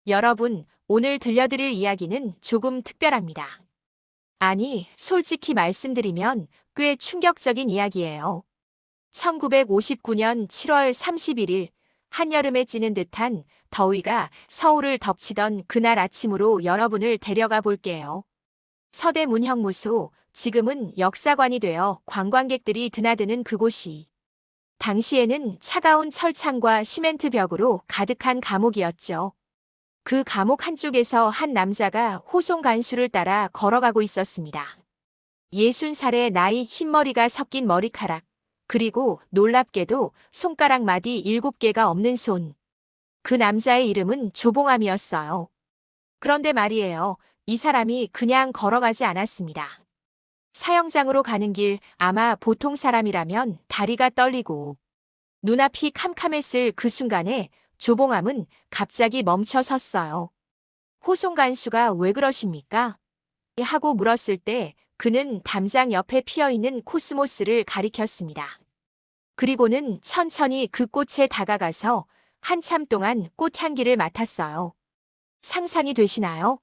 여러분, 오늘 들려드릴 이야기는 조금 특별합니다. 아니, 솔직히 말씀드리면 꽤 충격적인 이야기예요. 1959년 7월 31일, 한여름에 찌는 듯한 더위가 서울을 덮치던 그날 아침으로 여러분을 데려가 볼게요. 서대문형무소, 지금은 역사관이 되어 관광객들이 드나드는 그곳이 당시에는 차가운 철창과 시멘트 벽으로 가득한 감옥이었죠. 그 감옥 한쪽에서 한 남자가 호송간수를 따라 걸어가고 있었습니다. 60살의 나이, 흰머리가 섞인 머리카락, 그리고 놀랍게도 손가락 마디 7개가 없는 손. 그 남자의 이름은 조봉암이었어요. 그런데 말이에요. 이 사람이 그냥 걸어가지 않았습니다. 사형장으로 가는 길, 아마 보통 사람이라면 다리가 떨리고 눈앞이 캄캄했을 그 순간에 조봉암은 갑자기 멈춰 섰어요. 호송간수가 왜 그러십니까? 하고 물었을 때 그는 담장 옆에 피어있는 코스모스를 가리켰습니다. 그리고는 천천히 그 꽃에 다가가서 한참 동안 꽃향기를 맡았어요. 상상이 되시나요?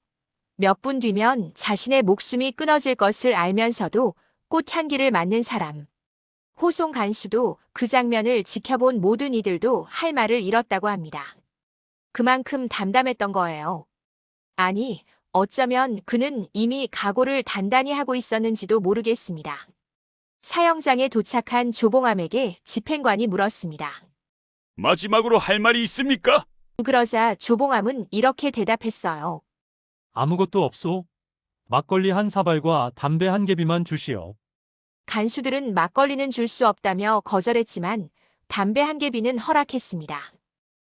몇 분 뒤면 자신의 목숨이 끊어질 것을 알면서도 꽃향기를 맡는 사람. 호송간수도 그 장면을 지켜본 모든 이들도 할 말을 잃었다고 합니다. 그만큼 담담했던 거예요. 아니, 어쩌면 그는 이미 각오를 단단히 하고 있었는지도 모르겠습니다. 사형장에 도착한 조봉암에게 집행관이 물었습니다. 마지막으로 할 말이 있습니까? 그러자 조봉암은 이렇게 대답했어요. 아무것도 없소. 막걸리 한 사발과 담배 한 개비만 주시오. 간수들은 막걸리는 줄 수 없다며 거절했지만 담배 한 개비는 허락했습니다.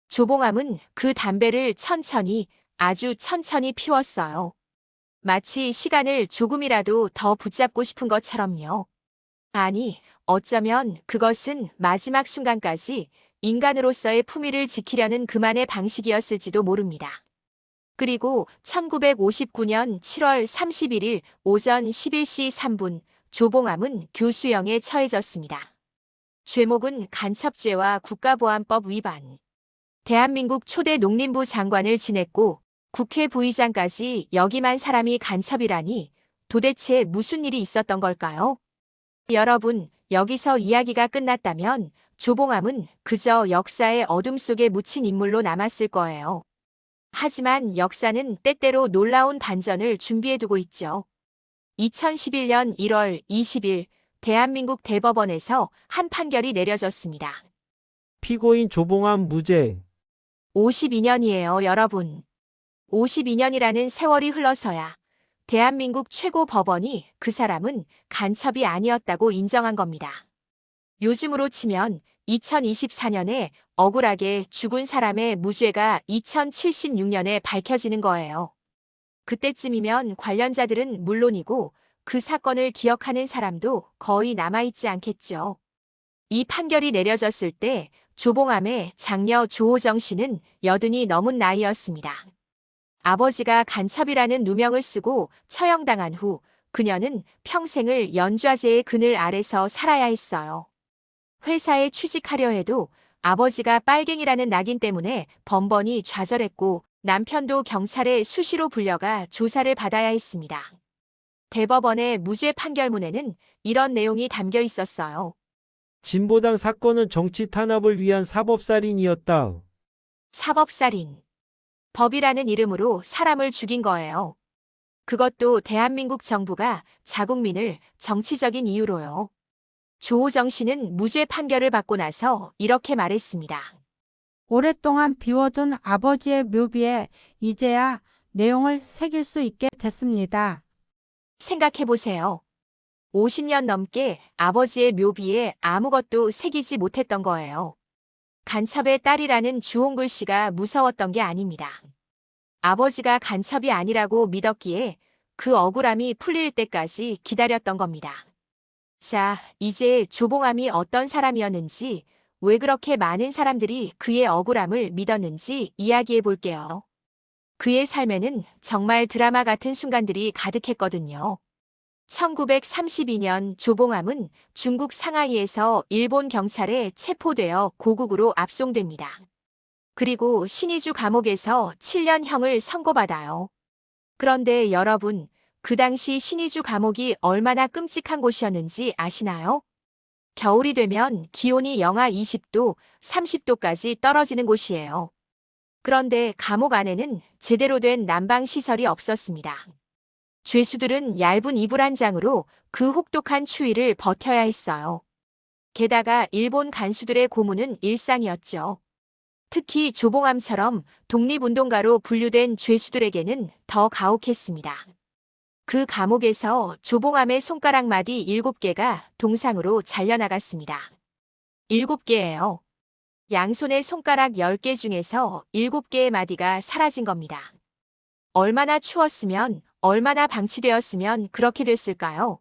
조봉암은 그 담배를 천천히, 아주 천천히 피웠어요. 마치 시간을 조금이라도 더 붙잡고 싶은 것처럼요. 아니, 어쩌면 그것은 마지막 순간까지 인간으로서의 품위를 지키려는 그만의 방식이었을지도 모릅니다. 그리고 1959년 7월 31일 오전 11시 3분, 조봉암은 교수형에 처해졌습니다. 죄목은 간첩죄와 국가보안법 위반. 대한민국 초대 농림부 장관을 지냈고 국회 부의장까지 역임한 사람이 간첩이라니 도대체 무슨 일이 있었던 걸까요? 여러분, 여기서 이야기가 끝났다면 조봉암은 그저 역사의 어둠 속에 묻힌 인물로 남았을 거예요. 하지만 역사는 때때로 놀라운 반전을 준비해두고 있죠. 2011년 1월 20일 대한민국 대법원에서 한 판결이 내려졌습니다. 피고인 조봉암 무죄. 52년이에요, 여러분. 52년이라는 세월이 흘러서야 대한민국 최고 법원이 그 사람은 간첩이 아니었다고 인정한 겁니다. 요즘으로 치면 2024년에 억울하게 죽은 사람의 무죄가 2076년에 밝혀지는 거예요. 그때쯤이면 관련자들은 물론이고 그 사건을 기억하는 사람도 거의 남아있지 않겠죠. 이 판결이 내려졌을 때 조봉암의 장녀 조호정 씨는 80이 넘은 나이였습니다. 아버지가 간첩이라는 누명을 쓰고 처형당한 후 그녀는 평생을 연좌제의 그늘 아래서 살아야 했어요. 회사에 취직하려 해도 아버지가 빨갱이라는 낙인 때문에 번번이 좌절했고 남편도 경찰에 수시로 불려가 조사를 받아야 했습니다. 대법원의 무죄 판결문에는 이런 내용이 담겨 있었어요. 진보당 사건은 정치 탄압을 위한 사법살인이었다. 사법살인. 법이라는 이름으로 사람을 죽인 거예요. 그것도 대한민국 정부가 자국민을 정치적인 이유로요. 조호정 씨는 무죄 판결을 받고 나서 이렇게 말했습니다. 오랫동안 비워둔 아버지의 묘비에 이제야 내용을 새길 수 있게 됐습니다. 생각해보세요. 50년 넘게 아버지의 묘비에 아무것도 새기지 못했던 거예요. 간첩의 딸이라는 주홍글 씨가 무서웠던 게 아닙니다. 아버지가 간첩이 아니라고 믿었기에 그 억울함이 풀릴 때까지 기다렸던 겁니다. 자, 이제 조봉암이 어떤 사람이었는지, 왜 그렇게 많은 사람들이 그의 억울함을 믿었는지 이야기해 볼게요. 그의 삶에는 정말 드라마 같은 순간들이 가득했거든요. 1932년 조봉암은 중국 상하이에서 일본 경찰에 체포되어 고국으로 압송됩니다. 그리고 신의주 감옥에서 7년형을 선고받아요. 그런데 여러분, 그 당시 신의주 감옥이 얼마나 끔찍한 곳이었는지 아시나요? 겨울이 되면 기온이 영하 20도, 30도까지 떨어지는 곳이에요. 그런데 감옥 안에는 제대로 된 난방시설이 없었습니다. 죄수들은 얇은 이불 한 장으로 그 혹독한 추위를 버텨야 했어요. 게다가 일본 간수들의 고문은 일상이었죠. 특히 조봉암처럼 독립운동가로 분류된 죄수들에게는 더 가혹했습니다. 그 감옥에서 조봉암의 손가락 마디 7개가 동상으로 잘려나갔습니다. 7개예요. 양손의 손가락 10개 중에서 7개의 마디가 사라진 겁니다. 얼마나 추웠으면, 얼마나 방치되었으면 그렇게 됐을까요?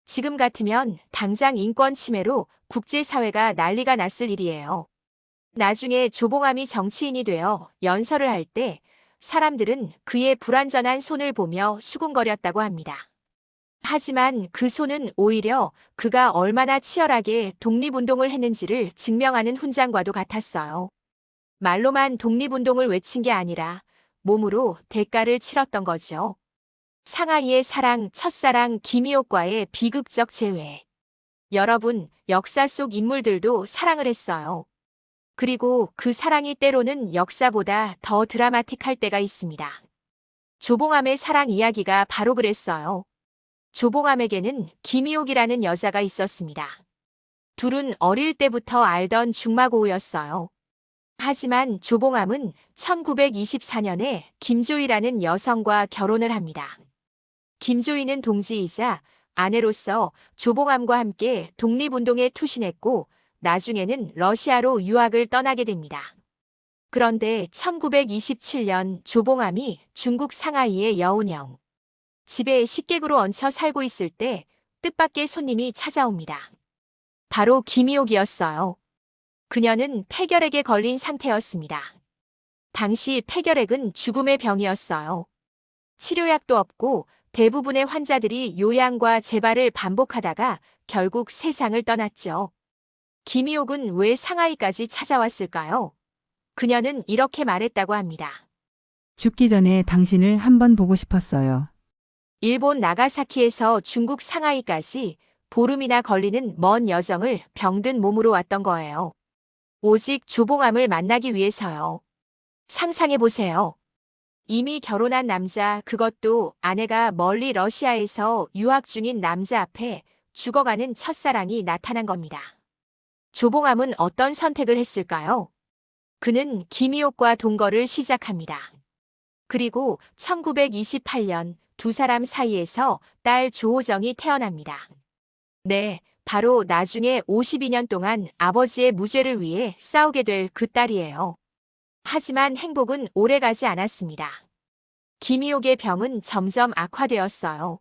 지금 같으면 당장 인권 침해로 국제사회가 난리가 났을 일이에요. 나중에 조봉암이 정치인이 되어 연설을 할 때 사람들은 그의 불완전한 손을 보며 수군거렸다고 합니다. 하지만 그 손은 오히려 그가 얼마나 치열하게 독립운동을 했는지를 증명하는 훈장과도 같았어요. 말로만 독립운동을 외친 게 아니라 몸으로 대가를 치렀던 거죠. 상하이의 사랑, 첫사랑 김희옥과의 비극적 재회. 여러분, 역사 속 인물들도 사랑을 했어요. 그리고 그 사랑이 때로는 역사보다 더 드라마틱할 때가 있습니다. 조봉암의 사랑 이야기가 바로 그랬어요. 조봉암에게는 김희옥이라는 여자가 있었습니다. 둘은 어릴 때부터 알던 중마고우였어요. 하지만 조봉암은 1924년에 김조이라는 여성과 결혼을 합니다. 김조이는 동지이자 아내로서 조봉암과 함께 독립운동에 투신했고 나중에는 러시아로 유학을 떠나게 됩니다. 그런데 1927년 조봉암이 중국 상하이의 여운형 집에 식객으로 얹혀 살고 있을 때 뜻밖의 손님이 찾아옵니다. 바로 김희옥이었어요. 그녀는 폐결핵에 걸린 상태였습니다. 당시 폐결핵은 죽음의 병이었어요. 치료약도 없고 대부분의 환자들이 요양과 재발을 반복하다가 결국 세상을 떠났죠. 김희옥은 왜 상하이까지 찾아왔을까요? 그녀는 이렇게 말했다고 합니다. 죽기 전에 당신을 한번 보고 싶었어요. 일본 나가사키에서 중국 상하이까지 보름이나 걸리는 먼 여정을 병든 몸으로 왔던 거예요. 오직 조봉암을 만나기 위해서요. 상상해보세요. 이미 결혼한 남자, 그것도 아내가 멀리 러시아에서 유학 중인 남자 앞에 죽어가는 첫사랑이 나타난 겁니다. 조봉암은 어떤 선택을 했을까요? 그는 김희옥과 동거를 시작합니다. 그리고 1928년 두 사람 사이에서 딸 조호정이 태어납니다. 네, 바로 나중에 52년 동안 아버지의 무죄를 위해 싸우게 될 그 딸이에요. 하지만 행복은 오래가지 않았습니다. 김희옥의 병은 점점 악화되었어요.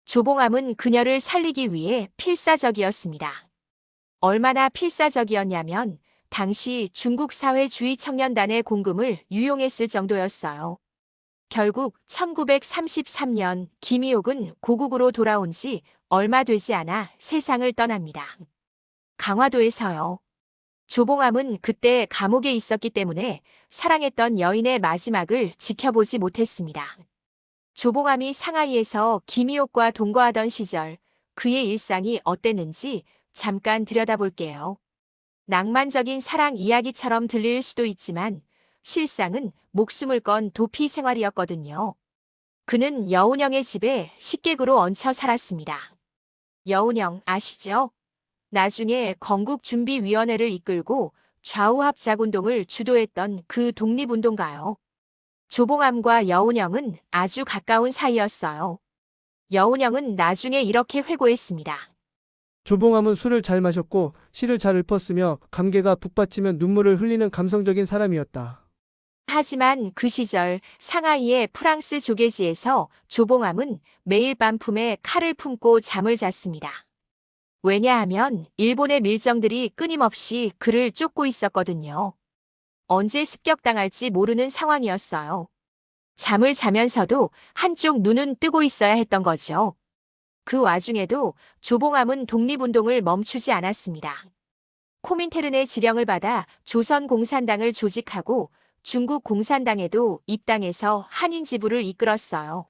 조봉암은 그녀를 살리기 위해 필사적이었습니다. 얼마나 필사적이었냐면 당시 중국 사회주의 청년단의 공금을 유용했을 정도였어요. 결국 1933년 김희옥은 고국으로 돌아온 지 얼마 되지 않아 세상을 떠납니다. 강화도에서요. 조봉암은 그때 감옥에 있었기 때문에 사랑했던 여인의 마지막을 지켜보지 못했습니다. 조봉암이 상하이에서 김희옥과 동거하던 시절 그의 일상이 어땠는지 잠깐 들여다볼게요. 낭만적인 사랑 이야기처럼 들릴 수도 있지만 실상은 목숨을 건 도피 생활이었거든요. 그는 여운형의 집에 식객으로 얹혀 살았습니다. 여운형 아시죠? 나중에 건국준비위원회를 이끌고 좌우합작운동을 주도했던 그 독립운동가요. 조봉암과 여운형은 아주 가까운 사이였어요. 여운형은 나중에 이렇게 회고했습니다. 조봉암은 술을 잘 마셨고 시를 잘 읊었으며 감개가 북받치면 눈물을 흘리는 감성적인 사람이었다. 하지만 그 시절 상하이의 프랑스 조개지에서 조봉암은 매일 밤 품에 칼을 품고 잠을 잤습니다. 왜냐하면 일본의 밀정들이 끊임없이 그를 쫓고 있었거든요. 언제 습격당할지 모르는 상황이었어요. 잠을 자면서도 한쪽 눈은 뜨고 있어야 했던 거죠. 그 와중에도 조봉암은 독립운동을 멈추지 않았습니다. 코민테른의 지령을 받아 조선공산당을 조직하고 중국 공산당에도 입당해서 한인 지부를 이끌었어요.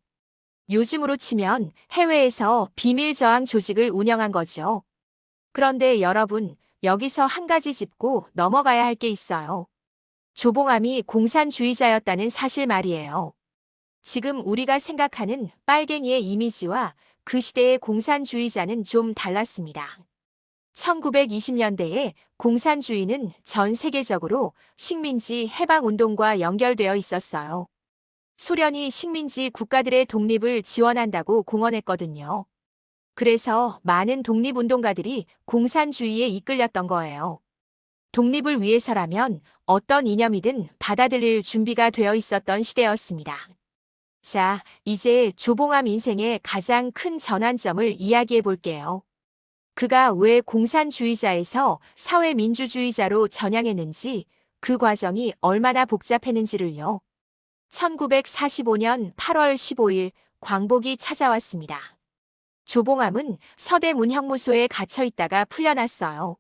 요즘으로 치면 해외에서 비밀 저항 조직을 운영한 거죠. 그런데 여러분, 여기서 한 가지 짚고 넘어가야 할 게 있어요. 조봉암이 공산주의자였다는 사실 말이에요. 지금 우리가 생각하는 빨갱이의 이미지와 그 시대의 공산주의자는 좀 달랐습니다. 1920년대에 공산주의는 전 세계적으로 식민지 해방운동과 연결되어 있었어요. 소련이 식민지 국가들의 독립을 지원한다고 공언했거든요. 그래서 많은 독립운동가들이 공산주의에 이끌렸던 거예요. 독립을 위해서라면 어떤 이념이든 받아들일 준비가 되어 있었던 시대였습니다. 자, 이제 조봉암 인생의 가장 큰 전환점을 이야기해 볼게요. 그가 왜 공산주의자에서 사회민주주의자로 전향했는지, 그 과정이 얼마나 복잡했는지를요. 1945년 8월 15일 광복이 찾아왔습니다. 조봉암은 서대문형무소에 갇혀 있다가 풀려났어요.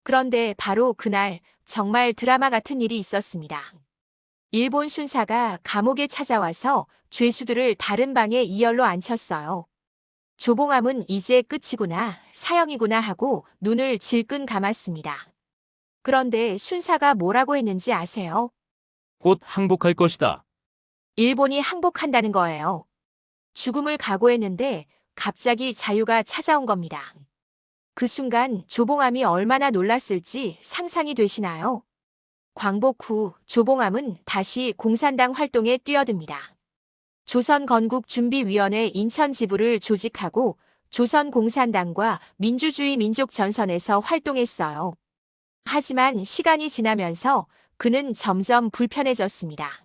그런데 바로 그날 정말 드라마 같은 일이 있었습니다. 일본 순사가 감옥에 찾아와서 죄수들을 다른 방에 이열로 앉혔어요. 조봉암은 이제 끝이구나, 사형이구나 하고 눈을 질끈 감았습니다. 그런데 순사가 뭐라고 했는지 아세요? 곧 항복할 것이다. 일본이 항복한다는 거예요. 죽음을 각오했는데 갑자기 자유가 찾아온 겁니다. 그 순간 조봉암이 얼마나 놀랐을지 상상이 되시나요? 광복 후 조봉암은 다시 공산당 활동에 뛰어듭니다. 조선건국준비위원회 인천지부를 조직하고 조선공산당과 민주주의 민족전선에서 활동했어요. 하지만 시간이 지나면서 그는 점점 불편해졌습니다.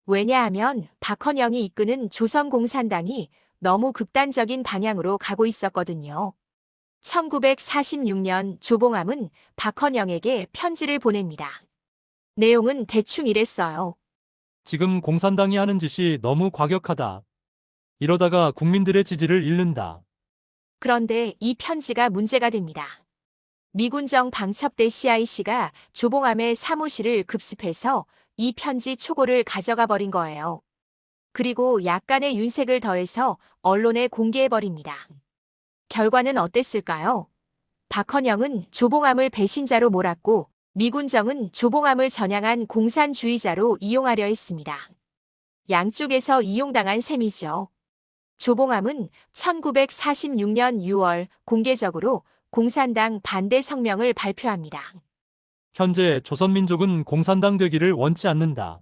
왜냐하면 박헌영이 이끄는 조선공산당이 너무 극단적인 방향으로 가고 있었거든요. 1946년 조봉암은 박헌영에게 편지를 보냅니다. 내용은 대충 이랬어요. 지금 공산당이 하는 짓이 너무 과격하다. 이러다가 국민들의 지지를 잃는다. 그런데 이 편지가 문제가 됩니다. 미군정 방첩대 CIC가 조봉암의 사무실을 급습해서 이 편지 초고를 가져가 버린 거예요. 그리고 약간의 윤색을 더해서 언론에 공개해버립니다. 결과는 어땠을까요? 박헌영은 조봉암을 배신자로 몰았고 미군정은 조봉암을 전향한 공산주의자로 이용하려 했습니다. 양쪽에서 이용당한 셈이죠. 조봉암은 1946년 6월 공개적으로 공산당 반대 성명을 발표합니다. 현재 조선민족은 공산당 되기를 원치 않는다.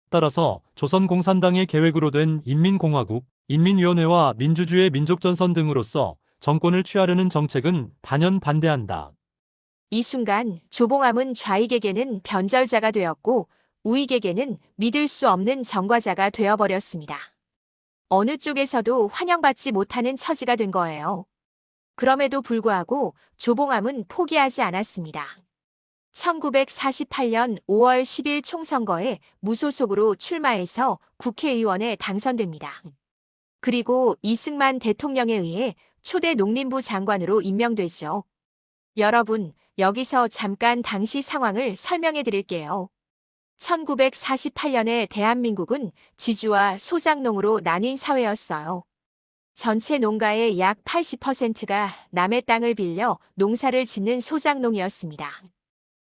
따라서 조선공산당의 계획으로 된 인민공화국, 인민위원회와 민주주의 민족전선 등으로서 정권을 취하려는 정책은 단연 반대한다. 이 순간 조봉암은 좌익에게는 변절자가 되었고 우익에게는 믿을 수 없는 전과자가 되어버렸습니다. 어느 쪽에서도 환영받지 못하는 처지가 된 거예요. 그럼에도 불구하고 조봉암은 포기하지 않았습니다. 1948년 5월 10일 총선거에 무소속으로 출마해서 국회의원에 당선됩니다. 그리고 이승만 대통령에 의해 초대 농림부 장관으로 임명되죠. 여러분, 여기서 잠깐 당시 상황을 설명해 드릴게요. 1948년에 대한민국은 지주와 소작농으로 나뉜 사회였어요. 전체 농가의 약 80%가 남의 땅을 빌려 농사를 짓는 소작농이었습니다.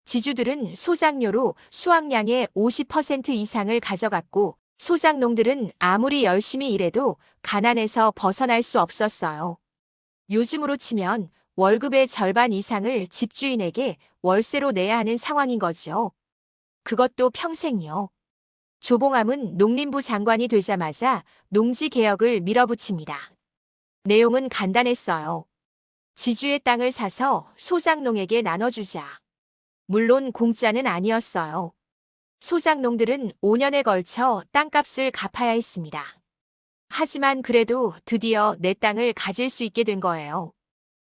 지주들은 소작료로 수확량의 50% 이상을 가져갔고 소작농들은 아무리 열심히 일해도 가난에서 벗어날 수 없었어요. 요즘으로 치면 월급의 절반 이상을 집주인에게 월세로 내야 하는 상황인 거죠. 그것도 평생이요. 조봉암은 농림부 장관이 되자마자 농지개혁을 밀어붙입니다. 내용은 간단했어요. 지주의 땅을 사서 소작농에게 나눠주자. 물론 공짜는 아니었어요. 소작농들은 5년에 걸쳐 땅값을 갚아야 했습니다. 하지만 그래도 드디어 내 땅을 가질 수 있게 된 거예요.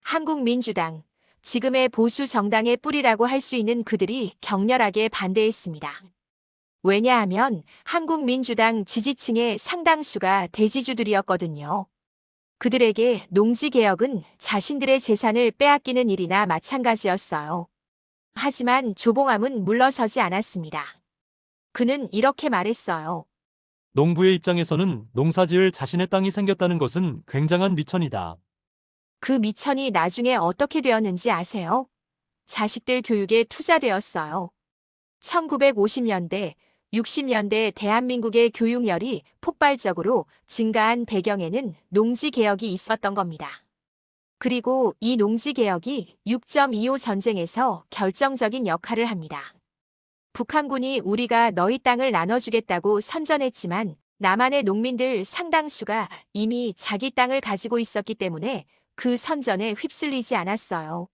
한국민주당, 지금의 보수 정당의 뿌리라고 할 수 있는 그들이 격렬하게 반대했습니다. 왜냐하면 한국민주당 지지층의 상당수가 대지주들이었거든요. 그들에게 농지개혁은 자신들의 재산을 빼앗기는 일이나 마찬가지였어요. 하지만 조봉암은 물러서지 않았습니다. 그는 이렇게 말했어요. 농부의 입장에서는 농사지을 자신의 땅이 생겼다는 것은 굉장한 미천이다. 그 미천이 나중에 어떻게 되었는지 아세요? 자식들 교육에 투자되었어요. 1950년대, 60년대 대한민국의 교육열이 폭발적으로 증가한 배경에는 농지개혁이 있었던 겁니다. 그리고 이 농지개혁이 6.25 전쟁에서 결정적인 역할을 합니다. 북한군이 우리가 너희 땅을 나눠주겠다고 선전했지만 남한의 농민들 상당수가 이미 자기 땅을 가지고 있었기 때문에 그 선전에 휩쓸리지 않았어요.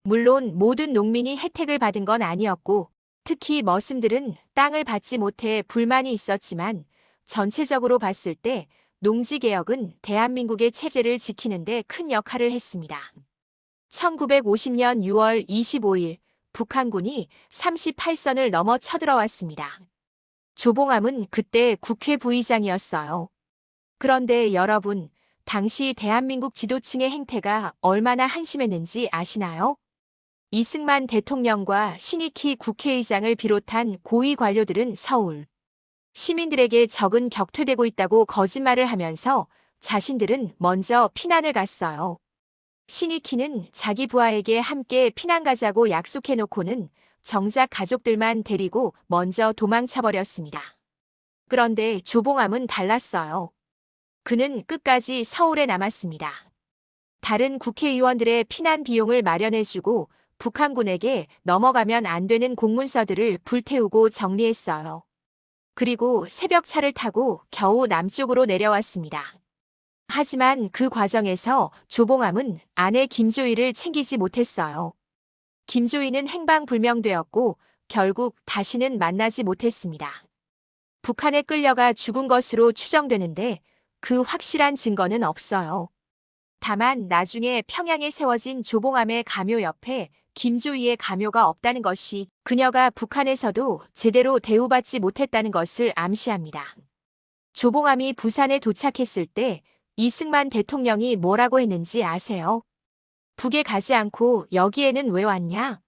물론 모든 농민이 혜택을 받은 건 아니었고 특히 머슴들은 땅을 받지 못해 불만이 있었지만 전체적으로 봤을 때 농지개혁은 대한민국의 체제를 지키는 데 큰 역할을 했습니다. 1950년 6월 25일 북한군이 38선을 넘어 쳐들어왔습니다. 조봉암은 그때 국회 부의장이었어요. 그런데 여러분, 당시 대한민국 지도층의 행태가 얼마나 한심했는지 아시나요? 이승만 대통령과 신익희 국회의장을 비롯한 고위 관료들은 서울 시민들에게 적은 격퇴되고 있다고 거짓말을 하면서 자신들은 먼저 피난을 갔어요. 신익희는 자기 부하에게 함께 피난 가자고 약속해놓고는 정작 가족들만 데리고 먼저 도망쳐버렸습니다. 그런데 조봉암은 달랐어요. 그는 끝까지 서울에 남았습니다. 다른 국회의원들의 피난 비용을 마련해주고 북한군에게 넘어가면 안 되는 공문서들을 불태우고 정리했어요. 그리고 새벽차를 타고 겨우 남쪽으로 내려왔습니다. 하지만 그 과정에서 조봉암은 아내 김조이를 챙기지 못했어요. 김조이는 행방불명되었고 결국 다시는 만나지 못했습니다. 북한에 끌려가 죽은 것으로 추정되는데 그 확실한 증거는 없어요. 다만 나중에 평양에 세워진 조봉암의 가묘 옆에 김조이의 가묘가 없다는 것이 그녀가 북한에서도 제대로 대우받지 못했다는 것을 암시합니다. 조봉암이 부산에 도착했을 때 이승만 대통령이 뭐라고 했는지 아세요? 북에 가지 않고 여기에는 왜 왔냐?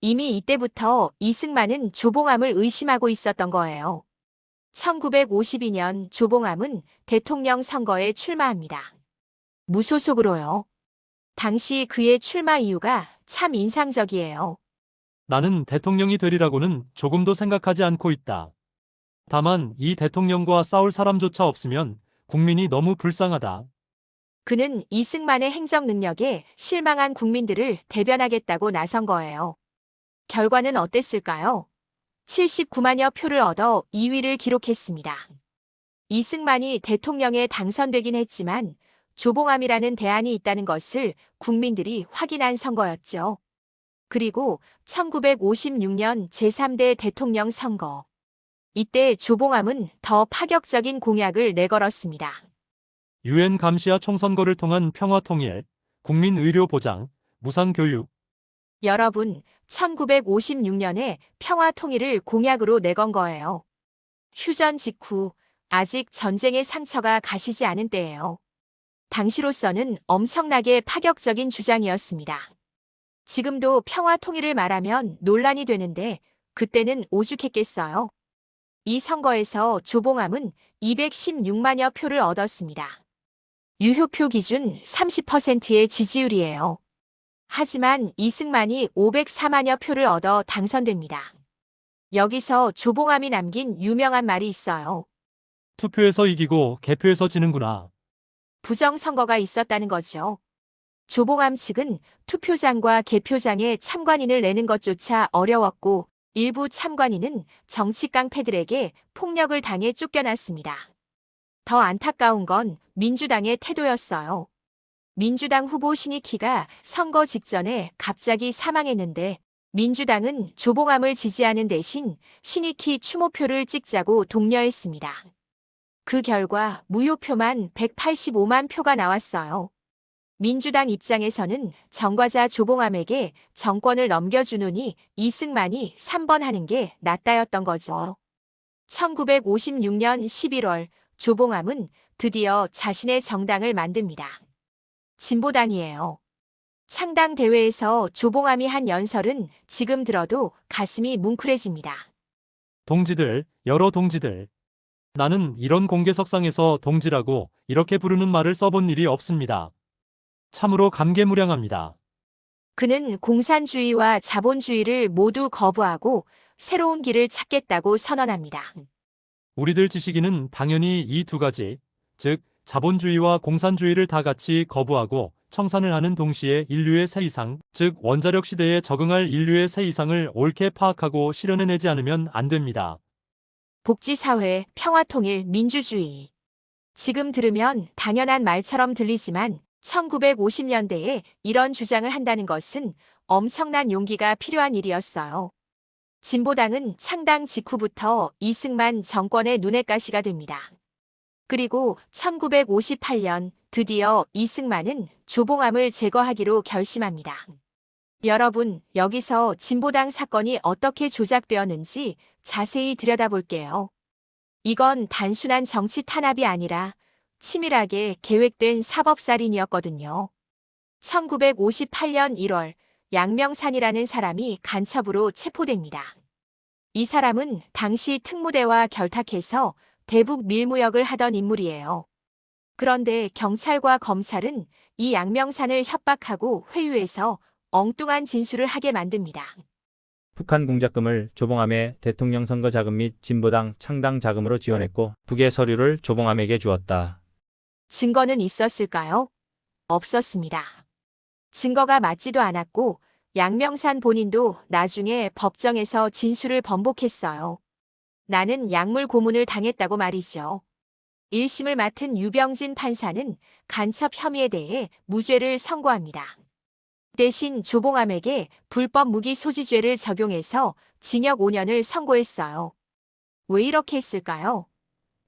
이미 이때부터 이승만은 조봉암을 의심하고 있었던 거예요. 1952년 조봉암은 대통령 선거에 출마합니다. 무소속으로요. 당시 그의 출마 이유가 참 인상적이에요. 나는 대통령이 되리라고는 조금도 생각하지 않고 있다. 다만 이 대통령과 싸울 사람조차 없으면 국민이 너무 불쌍하다. 그는 이승만의 행정 능력에 실망한 국민들을 대변하겠다고 나선 거예요. 결과는 어땠을까요? 79만여 표를 얻어 2위를 기록했습니다. 이승만이 대통령에 당선되긴 했지만 조봉암이라는 대안이 있다는 것을 국민들이 확인한 선거였죠. 그리고 1956년 제3대 대통령 선거. 이때 조봉암은 더 파격적인 공약을 내걸었습니다. 유엔 감시와 총선거를 통한 평화통일, 국민 의료 보장, 무상교육. 여러분, 1956년에 평화통일을 공약으로 내건 거예요. 휴전 직후 아직 전쟁의 상처가 가시지 않은 때예요. 당시로서는 엄청나게 파격적인 주장이었습니다. 지금도 평화통일을 말하면 논란이 되는데 그때는 오죽했겠어요. 이 선거에서 조봉암은 216만여 표를 얻었습니다. 유효표 기준 30%의 지지율이에요. 하지만 이승만이 504만여 표를 얻어 당선됩니다. 여기서 조봉암이 남긴 유명한 말이 있어요. 투표에서 이기고 개표에서 지는구나. 부정선거가 있었다는 거죠. 조봉암 측은 투표장과 개표장에 참관인을 내는 것조차 어려웠고 일부 참관인은 정치 깡패들에게 폭력을 당해 쫓겨났습니다. 더 안타까운 건 민주당의 태도였어요. 민주당 후보 신익희가 선거 직전에 갑자기 사망했는데 민주당은 조봉암을 지지하는 대신 신익희 추모표를 찍자고 독려했습니다. 그 결과 무효표만 185만 표가 나왔어요. 민주당 입장에서는 정과자 조봉암에게 정권을 넘겨주느니 이승만이 3번 하는 게 낫다였던 거죠. 1956년 11월 조봉암은 드디어 자신의 정당을 만듭니다. 진보당이에요. 창당 대회에서 조봉암이 한 연설은 지금 들어도 가슴이 뭉클해집니다. 동지들, 여러 동지들. 나는 이런 공개석상에서 동지라고 이렇게 부르는 말을 써본 일이 없습니다. 참으로 감개무량합니다. 그는 공산주의와 자본주의를 모두 거부하고 새로운 길을 찾겠다고 선언합니다. 우리들 지식인은 당연히 이 두 가지, 즉 자본주의와 공산주의를 다 같이 거부하고 청산을 하는 동시에 인류의 새 이상, 즉 원자력 시대에 적응할 인류의 새 이상을 옳게 파악하고 실현해내지 않으면 안 됩니다. 복지사회, 평화통일, 민주주의. 지금 들으면 당연한 말처럼 들리지만 1950년대에 이런 주장을 한다는 것은 엄청난 용기가 필요한 일이었어요. 진보당은 창당 직후부터 이승만 정권의 눈엣 가시가 됩니다. 그리고 1958년 드디어 이승만은 조봉암을 제거하기로 결심합니다. 여러분, 여기서 진보당 사건이 어떻게 조작되었는지 자세히 들여다볼게요. 이건 단순한 정치 탄압이 아니라 치밀하게 계획된 사법살인이었거든요. 1958년 1월 양명산이라는 사람이 간첩으로 체포됩니다. 이 사람은 당시 특무대와 결탁해서 대북 밀무역을 하던 인물이에요. 그런데 경찰과 검찰은 이 양명산을 협박하고 회유해서 엉뚱한 진술을 하게 만듭니다. 북한 공작금을 조봉암의 대통령 선거 자금 및 진보당 창당 자금으로 지원했고 북의 서류를 조봉암에게 주었다. 증거는 있었을까요? 없었습니다. 증거가 맞지도 않았고 양명산 본인도 나중에 법정에서 진술을 번복했어요. 나는 약물 고문을 당했다고 말이죠. 1심을 맡은 유병진 판사는 간첩 혐의에 대해 무죄를 선고합니다. 대신 조봉암에게 불법 무기 소지죄를 적용해서 징역 5년을 선고했어요. 왜 이렇게 했을까요?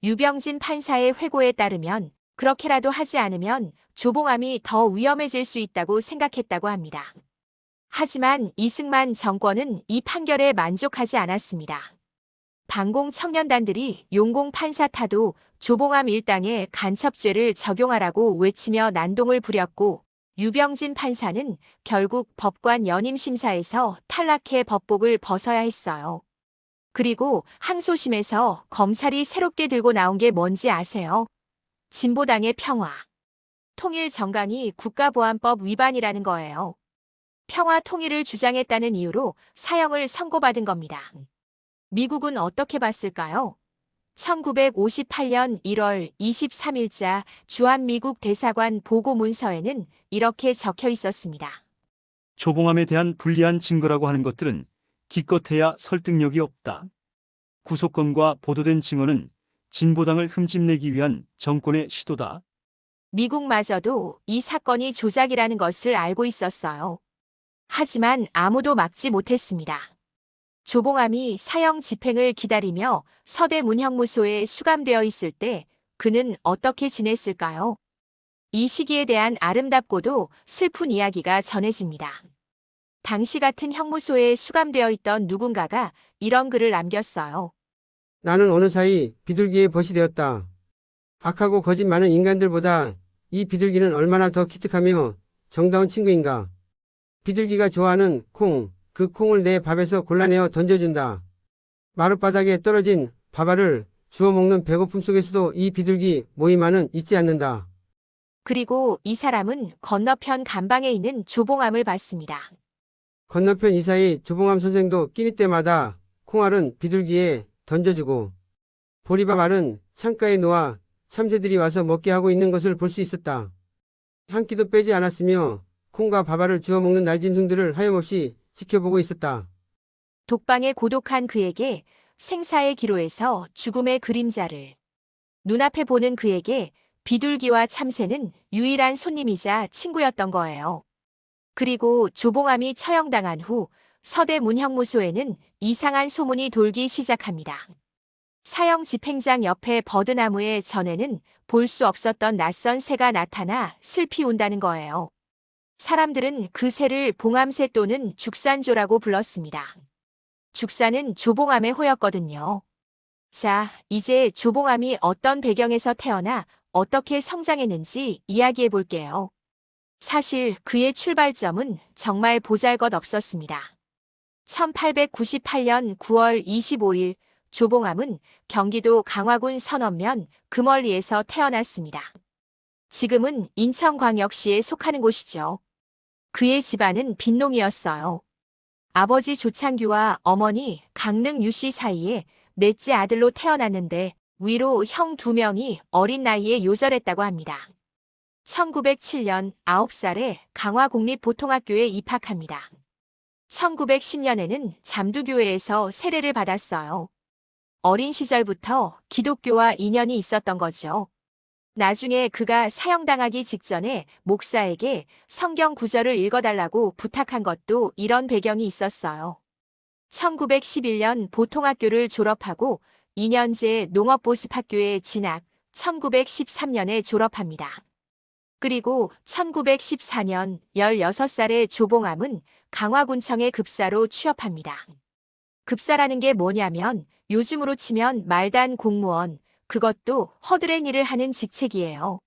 유병진 판사의 회고에 따르면 그렇게라도 하지 않으면 조봉암이 더 위험해질 수 있다고 생각했다고 합니다. 하지만 이승만 정권은 이 판결에 만족하지 않았습니다. 반공 청년단들이 용공 판사 타도 조봉암 일당에 간첩죄를 적용하라고 외치며 난동을 부렸고 유병진 판사는 결국 법관 연임 심사에서 탈락해 법복을 벗어야 했어요. 그리고 항소심에서 검찰이 새롭게 들고 나온 게 뭔지 아세요? 진보당의 평화. 통일 정강이 국가보안법 위반이라는 거예요. 평화 통일을 주장했다는 이유로 사형을 선고받은 겁니다. 미국은 어떻게 봤을까요? 1958년 1월 23일자 주한미국 대사관 보고 문서에는 이렇게 적혀 있었습니다. 조봉암에 대한 불리한 증거라고 하는 것들은 기껏해야 설득력이 없다. 구속건과 보도된 증언은 진보당을 흠집내기 위한 정권의 시도다. 미국마저도 이 사건이 조작이라는 것을 알고 있었어요. 하지만 아무도 막지 못했습니다. 조봉암이 사형 집행을 기다리며 서대문형무소에 수감되어 있을 때 그는 어떻게 지냈을까요? 이 시기에 대한 아름답고도 슬픈 이야기가 전해집니다. 당시 같은 형무소에 수감되어 있던 누군가가 이런 글을 남겼어요. 나는 어느 사이 비둘기의 벗이 되었다. 악하고 거짓 많은 인간들보다 이 비둘기는 얼마나 더 기특하며 정다운 친구인가. 비둘기가 좋아하는 콩, 그 콩을 내 밥에서 골라내어 던져준다. 마룻바닥에 떨어진 밥알을 주워 먹는 배고픔 속에서도 이 비둘기 모임만은 잊지 않는다. 그리고 이 사람은 건너편 감방에 있는 조봉암을 봤습니다. 건너편 이사의 조봉암 선생도 끼니 때마다 콩알은 비둘기에 던져주고 보리밥 알은 창가에 놓아 참새들이 와서 먹게 하고 있는 것을 볼 수 있었다. 한 끼도 빼지 않았으며 콩과 밥알을 주워 먹는 날짐승들을 하염없이 지켜보고 있었다. 독방에 고독한 그에게 생사의 기로에서 죽음의 그림자를 눈앞에 보는 그에게 비둘기와 참새는 유일한 손님이자 친구였던 거예요. 그리고 조봉암이 처형당한 후 서대문형무소에는 이상한 소문이 돌기 시작합니다. 사형 집행장 옆에 버드나무의 전에는 볼 수 없었던 낯선 새가 나타나 슬피 운다는 거예요. 사람들은 그 새를 봉암새 또는 죽산조라고 불렀습니다. 죽산은 조봉암의 호였거든요. 자, 이제 조봉암이 어떤 배경에서 태어나 어떻게 성장했는지 이야기해 볼게요. 사실 그의 출발점은 정말 보잘것없었습니다. 1898년 9월 25일 조봉암은 경기도 강화군 선원면 금월리에서 태어났습니다. 지금은 인천광역시에 속하는 곳이죠. 그의 집안은 빈농이었어요. 아버지 조창규와 어머니 강릉 유씨 사이에 넷째 아들로 태어났는데 위로 형 2명이 어린 나이에 요절했다고 합니다. 1907년 9살에 강화국립보통학교에 입학합니다. 1910년에는 잠두교회에서 세례를 받았어요. 어린 시절부터 기독교와 인연이 있었던 거죠. 나중에 그가 사형당하기 직전에 목사에게 성경 구절을 읽어달라고 부탁한 것도 이런 배경이 있었어요. 1911년 보통학교를 졸업하고 2년제 농업보습학교에 진학, 1913년에 졸업합니다. 그리고 1914년 16살의 조봉암은 강화군청에 급사로 취업합니다. 급사라는 게 뭐냐면 요즘으로 치면 말단 공무원, 그것도 허드렛 일을 하는 직책이에요.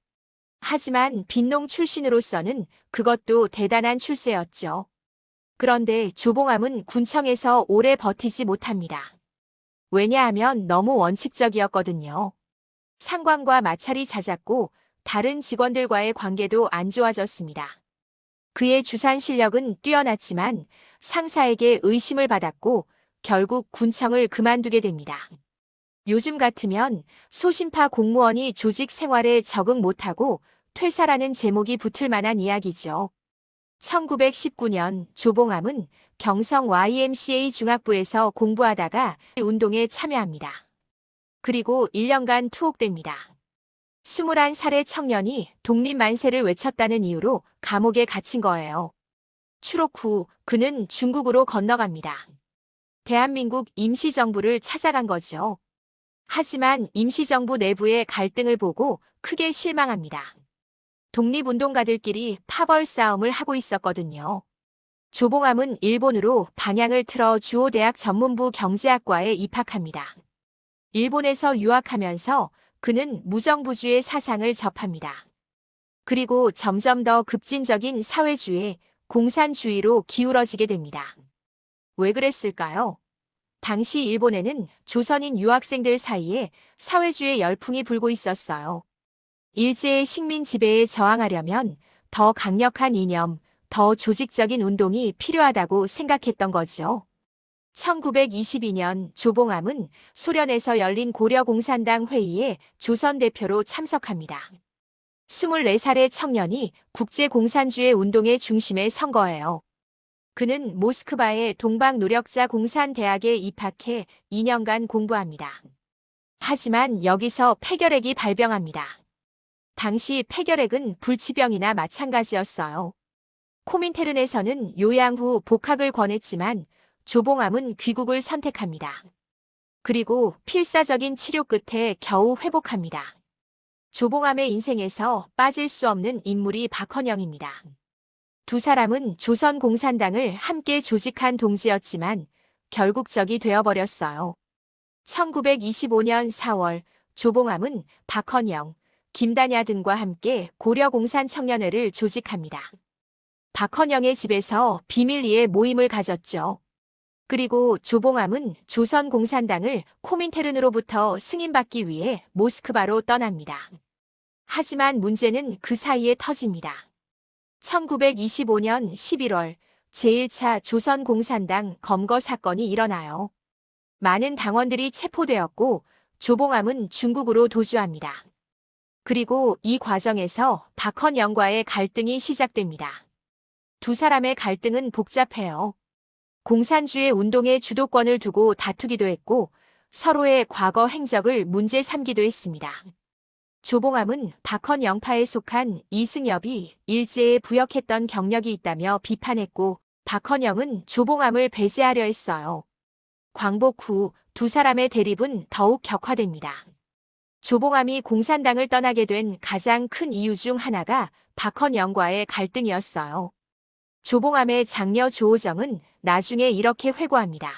하지만 빈농 출신으로서는 그것도 대단한 출세였죠. 그런데 조봉암은 군청에서 오래 버티지 못합니다. 왜냐하면 너무 원칙적이었거든요. 상관과 마찰이 잦았고 다른 직원들과의 관계도 안 좋아졌습니다. 그의 주산 실력은 뛰어났지만 상사에게 의심을 받았고 결국 군청을 그만두게 됩니다. 요즘 같으면 소심파 공무원이 조직 생활에 적응 못하고 퇴사라는 제목이 붙을 만한 이야기죠. 1919년 조봉암은 경성 YMCA 중학부에서 공부하다가 운동에 참여합니다. 그리고 1년간 투옥됩니다. 21살의 청년이 독립만세를 외쳤다는 이유로 감옥에 갇힌 거예요. 추록 후 그는 중국으로 건너갑니다. 대한민국 임시정부를 찾아간 거죠. 하지만 임시정부 내부의 갈등을 보고 크게 실망합니다. 독립운동가들끼리 파벌 싸움을 하고 있었거든요. 조봉암은 일본으로 방향을 틀어 주오대학 전문부 경제학과에 입학합니다. 일본에서 유학하면서 그는 무정부주의 사상을 접합니다. 그리고 점점 더 급진적인 사회주의, 공산주의로 기울어지게 됩니다. 왜 그랬을까요? 당시 일본에는 조선인 유학생들 사이에 사회주의 열풍이 불고 있었어요. 일제의 식민 지배에 저항하려면 더 강력한 이념, 더 조직적인 운동이 필요하다고 생각했던 거죠. 1922년 조봉암은 소련에서 열린 고려공산당 회의에 조선 대표로 참석합니다. 24살의 청년이 국제공산주의 운동의 중심에 선 거예요. 그는 모스크바의 동방노력자 공산대학에 입학해 2년간 공부합니다. 하지만 여기서 폐결핵이 발병합니다. 당시 폐결핵은 불치병이나 마찬가지였어요. 코민테른에서는 요양 후 복학을 권했지만 조봉암은 귀국을 선택합니다. 그리고 필사적인 치료 끝에 겨우 회복합니다. 조봉암의 인생에서 빠질 수 없는 인물이 박헌영입니다. 두 사람은 조선공산당을 함께 조직한 동지였지만 결국 적이 되어버렸어요. 1925년 4월 조봉암은 박헌영, 김단야 등과 함께 고려공산청년회를 조직합니다. 박헌영의 집에서 비밀리에 모임을 가졌죠. 그리고 조봉암은 조선공산당을 코민테른으로부터 승인받기 위해 모스크바로 떠납니다. 하지만 문제는 그 사이에 터집니다. 1925년 11월 제1차 조선공산당 검거 사건이 일어나요. 많은 당원들이 체포되었고 조봉암은 중국으로 도주합니다. 그리고 이 과정에서 박헌영과의 갈등이 시작됩니다. 두 사람의 갈등은 복잡해요. 공산주의 운동의 주도권을 두고 다투기도 했고 서로의 과거 행적을 문제 삼기도 했습니다. 조봉암은 박헌영파에 속한 이승엽이 일제에 부역했던 경력이 있다며 비판했고 박헌영은 조봉암을 배제하려 했어요. 광복 후 두 사람의 대립은 더욱 격화됩니다. 조봉암이 공산당을 떠나게 된 가장 큰 이유 중 하나가 박헌영과의 갈등이었어요. 조봉암의 장녀 조호정은 나중에 이렇게 회고합니다.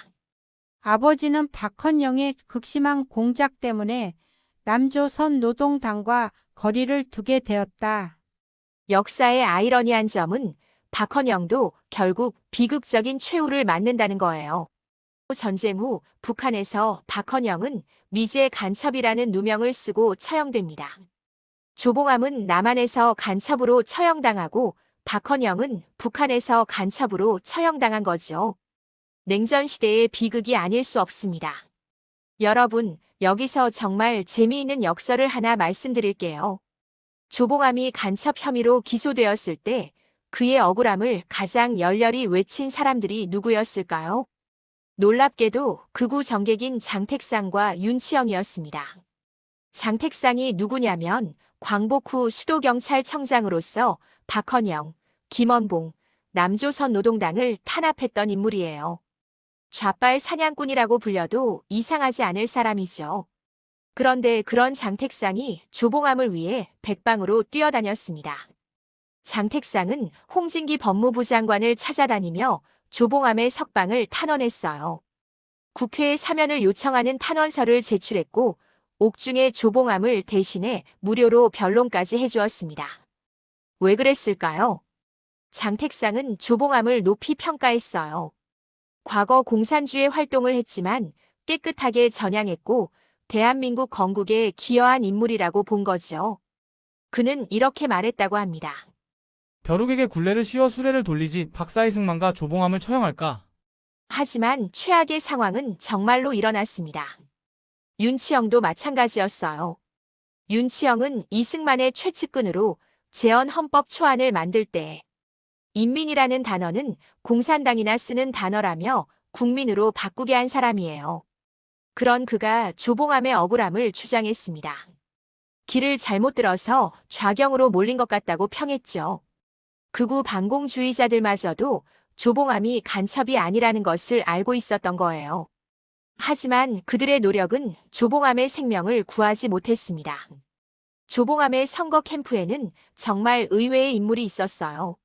아버지는 박헌영의 극심한 공작 때문에 남조선 노동당과 거리를 두게 되었다. 역사의 아이러니한 점은 박헌영도 결국 비극적인 최후를 맞는다는 거예요. 전쟁 후 북한에서 박헌영은 미제 간첩이라는 누명을 쓰고 처형됩니다. 조봉암은 남한에서 간첩으로 처형당하고 박헌영은 북한에서 간첩으로 처형당한 거죠. 냉전 시대의 비극이 아닐 수 없습니다. 여러분, 여기서 정말 재미있는 역설을 하나 말씀드릴게요. 조봉암이 간첩 혐의로 기소되었을 때 그의 억울함을 가장 열렬히 외친 사람들이 누구였을까요? 놀랍게도 극우 정객인 장택상과 윤치영이었습니다. 장택상이 누구냐면 광복 후 수도경찰청장으로서 박헌영, 김원봉, 남조선 노동당을 탄압했던 인물이에요. 좌빨 사냥꾼이라고 불려도 이상하지 않을 사람이죠. 그런데 그런 장택상이 조봉암을 위해 백방으로 뛰어다녔습니다. 장택상은 홍진기 법무부 장관을 찾아다니며 조봉암의 석방을 탄원했어요. 국회에 사면을 요청하는 탄원서를 제출했고 옥중에 조봉암을 대신해 무료로 변론까지 해주었습니다. 왜 그랬을까요? 장택상은 조봉암을 높이 평가했어요. 과거 공산주의 활동을 했지만 깨끗하게 전향했고 대한민국 건국에 기여한 인물이라고 본 거죠. 그는 이렇게 말했다고 합니다. 벼룩에게 굴레를 씌워 수레를 돌리지 박사의 승만과 조봉암을 처형할까? 하지만 최악의 상황은 정말로 일어났습니다. 윤치영도 마찬가지였어요. 윤치영은 이승만의 최측근으로 재헌 헌법 초안을 만들 때 인민이라는 단어는 공산당이나 쓰는 단어라며 국민으로 바꾸게 한 사람이에요. 그런 그가 조봉암의 억울함을 주장했습니다. 길을 잘못 들어서 좌경으로 몰린 것 같다고 평했죠. 극우 반공주의자들마저도 조봉암이 간첩이 아니라는 것을 알고 있었던 거예요. 하지만 그들의 노력은 조봉암의 생명을 구하지 못했습니다. 조봉암의 선거 캠프에는 정말 의외의 인물이 있었어요.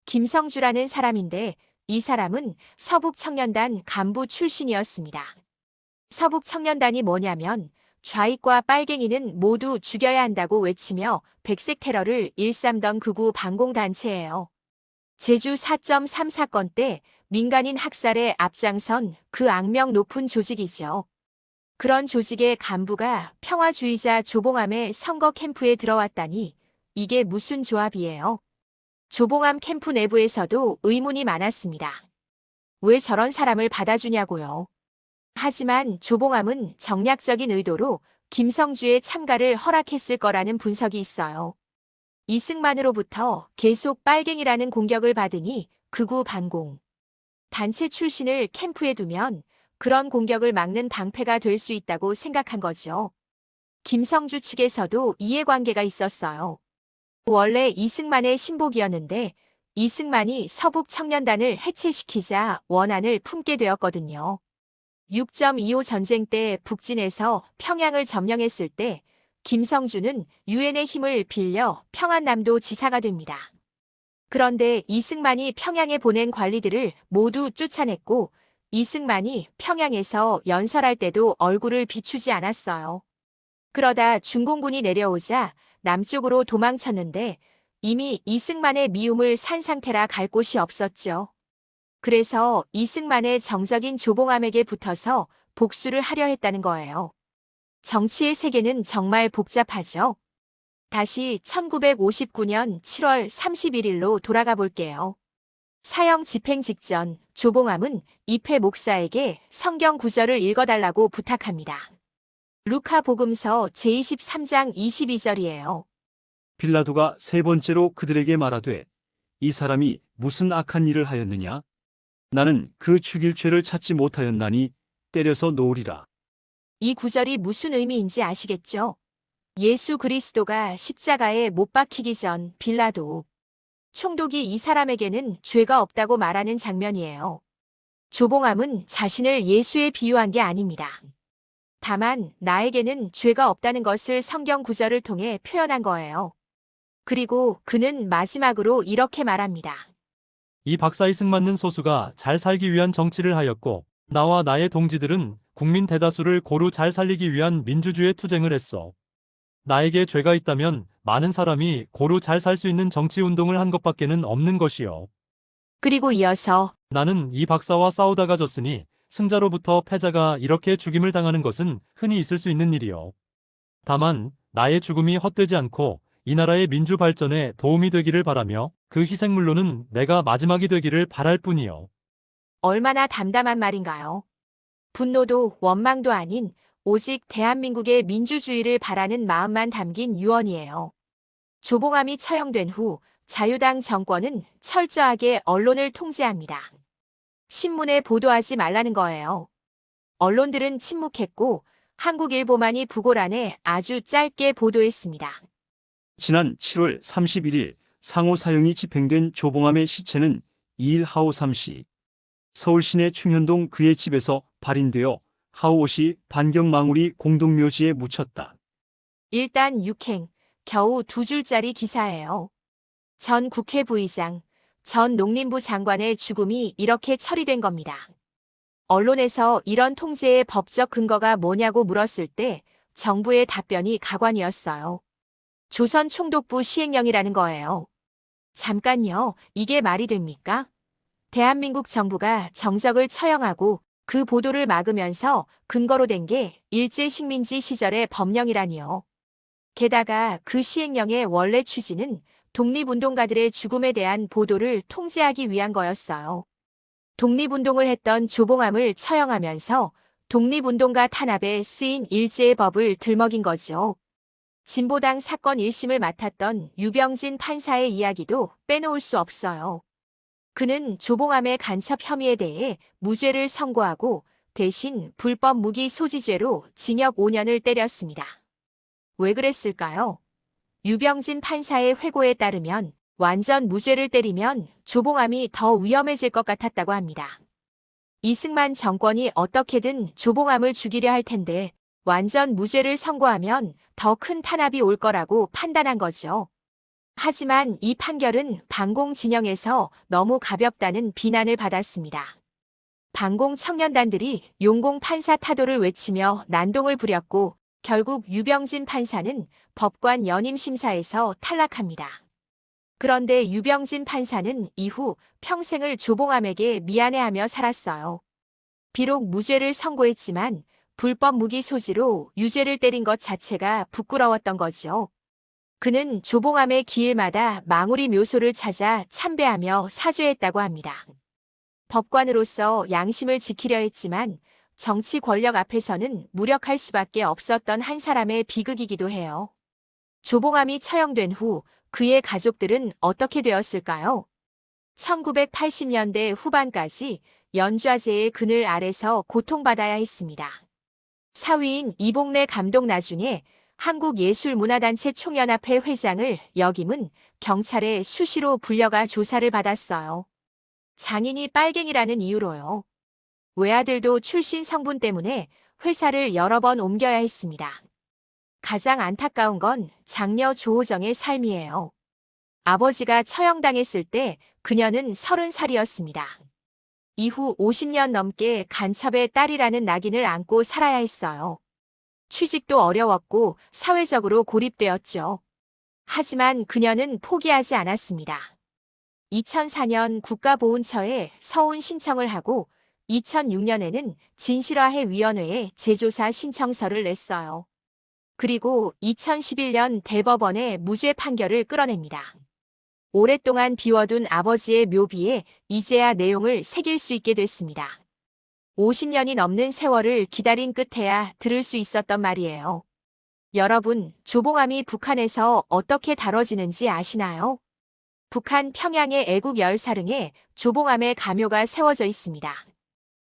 김성주라는 사람인데 이 사람은 서북청년단 간부 출신이었습니다. 서북청년단이 뭐냐면 좌익과 빨갱이는 모두 죽여야 한다고 외치며 백색 테러를 일삼던 극우 반공단체예요. 제주 4.3 사건 때 민간인 학살에 앞장선 그 악명 높은 조직이죠. 그런 조직의 간부가 평화주의자 조봉암의 선거 캠프에 들어왔다니 이게 무슨 조합이에요? 조봉암 캠프 내부에서도 의문이 많았습니다. 왜 저런 사람을 받아주냐고요. 하지만 조봉암은 정략적인 의도로 김성주의 참가를 허락했을 거라는 분석이 있어요. 이승만으로부터 계속 빨갱이라는 공격을 받으니 극우 반공 단체 출신을 캠프에 두면 그런 공격을 막는 방패가 될 수 있다고 생각한 거죠. 김성주 측에서도 이해관계가 있었어요. 원래 이승만의 신복이었는데 이승만이 서북청년단을 해체시키자 원한을 품게 되었거든요. 6.25 전쟁 때 북진에서 평양을 점령했을 때 김성주는 유엔의 힘을 빌려 평안남도 지사가 됩니다. 그런데 이승만이 평양에 보낸 관리들을 모두 쫓아냈고 이승만이 평양에서 연설할 때도 얼굴을 비추지 않았어요. 그러다 중공군이 내려오자 남쪽으로 도망쳤는데 이미 이승만의 미움을 산 상태라 갈 곳이 없었죠. 그래서 이승만의 정적인 조봉암에게 붙어서 복수를 하려 했다는 거예요. 정치의 세계는 정말 복잡하죠. 다시 1959년 7월 31일로 돌아가 볼게요. 사형 집행 직전 조봉암은 이패 목사에게 성경 구절을 읽어달라고 부탁합니다. 루카 복음서 제23장 22절이에요. 빌라도가 세 번째로 그들에게 말하되 이 사람이 무슨 악한 일을 하였느냐? 나는 그 죽일 죄를 찾지 못하였나니 때려서 놓으리라. 이 구절이 무슨 의미인지 아시겠죠? 예수 그리스도가 십자가에 못 박히기 전 빌라도 총독이 이 사람에게는 죄가 없다고 말하는 장면이에요. 조봉암은 자신을 예수에 비유한 게 아닙니다. 다만 나에게는 죄가 없다는 것을 성경 구절을 통해 표현한 거예요. 그리고 그는 마지막으로 이렇게 말합니다. 이 박사의 승맞는 소수가 잘 살기 위한 정치를 하였고 나와 나의 동지들은 국민 대다수를 고루 잘 살리기 위한 민주주의 투쟁을 했소. 나에게 죄가 있다면 많은 사람이 고루 잘 살 수 있는 정치 운동을 한 것밖에는 없는 것이요. 그리고 이어서 나는 이 박사와 싸우다가 졌으니 승자로부터 패자가 이렇게 죽임을 당하는 것은 흔히 있을 수 있는 일이요. 다만 나의 죽음이 헛되지 않고 이 나라의 민주 발전에 도움이 되기를 바라며 그 희생물로는 내가 마지막이 되기를 바랄 뿐이요. 얼마나 담담한 말인가요? 분노도 원망도 아닌 오직 대한민국의 민주주의를 바라는 마음만 담긴 유언이에요. 조봉암이 처형된 후 자유당 정권은 철저하게 언론을 통제합니다. 신문에 보도하지 말라는 거예요. 언론들은 침묵했고 한국일보만이 부고란에 아주 짧게 보도했습니다. 지난 7월 31일 상호 사형이 집행된 조봉암의 시체는 2일 하오 3시 서울 시내 충현동 그의 집에서 발인되어 하오 5시 반경망우리 공동묘지에 묻혔다. 일단 6행, 겨우 2줄짜리 기사예요. 전 국회 부의장, 전 농림부 장관의 죽음이 이렇게 처리된 겁니다. 언론에서 이런 통제의 법적 근거가 뭐냐고 물었을 때 정부의 답변이 가관이었어요. 조선 총독부 시행령이라는 거예요. 잠깐요, 이게 말이 됩니까? 대한민국 정부가 정적을 처형하고 그 보도를 막으면서 근거로 된 게 일제식민지 시절의 법령이라니요. 게다가 그 시행령의 원래 취지는 독립운동가들의 죽음에 대한 보도를 통제하기 위한 거였어요. 독립운동을 했던 조봉암을 처형하면서 독립운동가 탄압에 쓰인 일제의 법을 들먹인 거죠. 진보당 사건 1심을 맡았던 유병진 판사의 이야기도 빼놓을 수 없어요. 그는 조봉암의 간첩 혐의에 대해 무죄를 선고하고 대신 불법 무기 소지죄로 징역 5년을 때렸습니다. 왜 그랬을까요? 유병진 판사의 회고에 따르면 완전 무죄를 때리면 조봉암이 더 위험해질 것 같았다고 합니다. 이승만 정권이 어떻게든 조봉암을 죽이려 할 텐데 완전 무죄를 선고하면 더 큰 탄압이 올 거라고 판단한 거죠. 하지만 이 판결은 반공 진영에서 너무 가볍다는 비난을 받았습니다. 반공 청년단들이 용공 판사 타도를 외치며 난동을 부렸고 결국 유병진 판사는 법관 연임 심사에서 탈락합니다. 그런데 유병진 판사는 이후 평생을 조봉암에게 미안해하며 살았어요. 비록 무죄를 선고했지만 불법 무기 소지로 유죄를 때린 것 자체가 부끄러웠던 거죠. 그는 조봉암의 기일마다 망우리 묘소를 찾아 참배하며 사죄했다고 합니다. 법관으로서 양심을 지키려 했지만 정치 권력 앞에서는 무력할 수밖에 없었던 한 사람의 비극이기도 해요. 조봉암이 처형된 후 그의 가족들은 어떻게 되었을까요? 1980년대 후반까지 연좌제의 그늘 아래서 고통받아야 했습니다. 사위인 이봉래 감독 나중에 한국예술문화단체 총연합회 회장을 역임은 경찰에 수시로 불려가 조사를 받았어요. 장인이 빨갱이라는 이유로요. 외아들도 출신 성분 때문에 회사를 여러 번 옮겨야 했습니다. 가장 안타까운 건 장녀 조호정의 삶이에요. 아버지가 처형당했을 때 그녀는 30살이었습니다. 이후 50년 넘게 간첩의 딸이라는 낙인을 안고 살아야 했어요. 취직도 어려웠고 사회적으로 고립되었죠. 하지만 그녀는 포기하지 않았습니다. 2004년 국가보훈처에 서운 신청을 하고 2006년에는 진실화해 위원회에 재조사 신청서를 냈어요. 그리고 2011년 대법원의 무죄 판결을 끌어냅니다. 오랫동안 비워둔 아버지의 묘비에 이제야 내용을 새길 수 있게 됐습니다. 50년이 넘는 세월을 기다린 끝에야 들을 수 있었던 말이에요. 여러분, 조봉암이 북한에서 어떻게 다뤄지는지 아시나요? 북한 평양의 애국 열사릉에 조봉암의 가묘가 세워져 있습니다.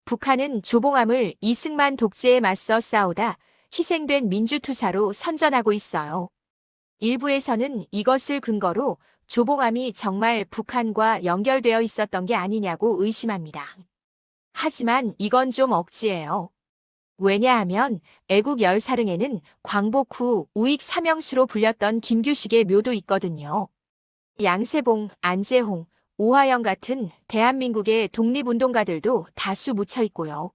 북한은 조봉암을 이승만 독재에 맞서 싸우다 희생된 민주투사로 선전하고 있어요. 일부에서는 이것을 근거로 조봉암이 정말 북한과 연결되어 있었던 게 아니냐고 의심합니다. 하지만 이건 좀 억지예요. 왜냐하면 애국 열사릉에는 광복 후 우익 사명수로 불렸던 김규식의 묘도 있거든요. 양세봉, 안재홍, 오화영 같은 대한민국의 독립운동가들도 다수 묻혀 있고요.